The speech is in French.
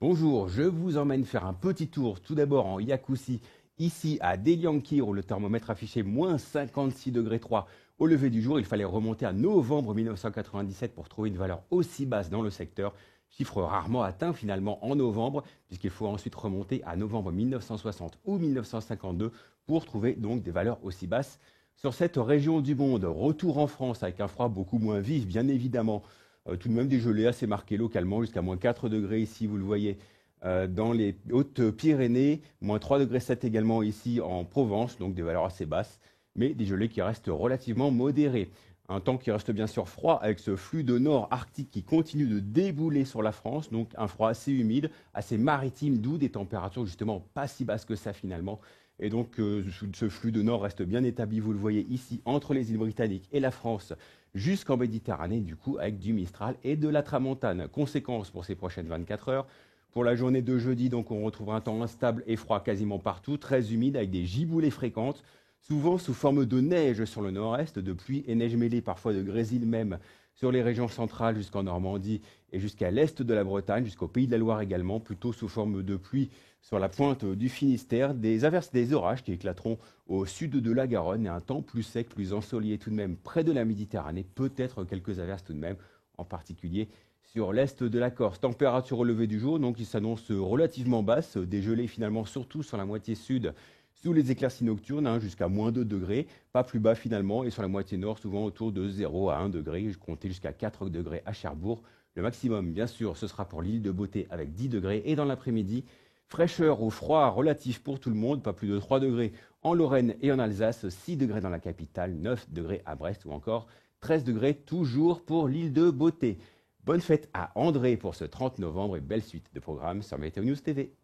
Bonjour, je vous emmène faire un petit tour tout d'abord en Yakoutie, ici à Deliankir où le thermomètre affichait moins 56 degrés 3 au lever du jour. Il fallait remonter à novembre 1997 pour trouver une valeur aussi basse dans le secteur, chiffre rarement atteint finalement en novembre, puisqu'il faut ensuite remonter à novembre 1960 ou 1952 pour trouver donc des valeurs aussi basses. Sur cette région du monde, retour en France avec un froid beaucoup moins vif, bien évidemment. Tout de même des gelées assez marquées localement, jusqu'à moins 4 degrés ici, vous le voyez, dans les Hautes-Pyrénées, moins 3 degrés 7 également ici en Provence, donc des valeurs assez basses, mais des gelées qui restent relativement modérées. Un temps qui reste bien sûr froid avec ce flux de nord arctique qui continue de débouler sur la France, donc un froid assez humide, assez maritime, d'où des températures justement pas si basses que ça finalement. Et donc ce flux de nord reste bien établi, vous le voyez ici, entre les îles britanniques et la France, jusqu'en Méditerranée, du coup, avec du Mistral et de la Tramontane. Conséquence pour ces prochaines 24 heures. Pour la journée de jeudi, donc, on retrouvera un temps instable et froid quasiment partout, très humide avec des giboulées fréquentes, souvent sous forme de neige sur le nord-est, de pluie et neige mêlée, parfois de grésil même, sur les régions centrales jusqu'en Normandie et jusqu'à l'est de la Bretagne, jusqu'au Pays de la Loire également, plutôt sous forme de pluie sur la pointe du Finistère, des averses, des orages qui éclateront au sud de la Garonne et un temps plus sec, plus ensoleillé tout de même près de la Méditerranée, peut-être quelques averses tout de même, en particulier sur l'est de la Corse. Température au lever du jour, donc qui s'annonce relativement basse, dégelée finalement surtout sur la moitié sud, sous les éclaircies nocturnes, jusqu'à moins 2 degrés, pas plus bas finalement, et sur la moitié nord, souvent autour de 0 à 1 degré, je comptais jusqu'à 4 degrés à Cherbourg. Le maximum, bien sûr, ce sera pour l'île de Beauté avec 10 degrés, et dans l'après-midi, fraîcheur ou froid relatif pour tout le monde, pas plus de 3 degrés en Lorraine et en Alsace, 6 degrés dans la capitale, 9 degrés à Brest ou encore 13 degrés toujours pour l'île de Beauté. Bonne fête à André pour ce 30 novembre et belle suite de programmes sur Météo News TV.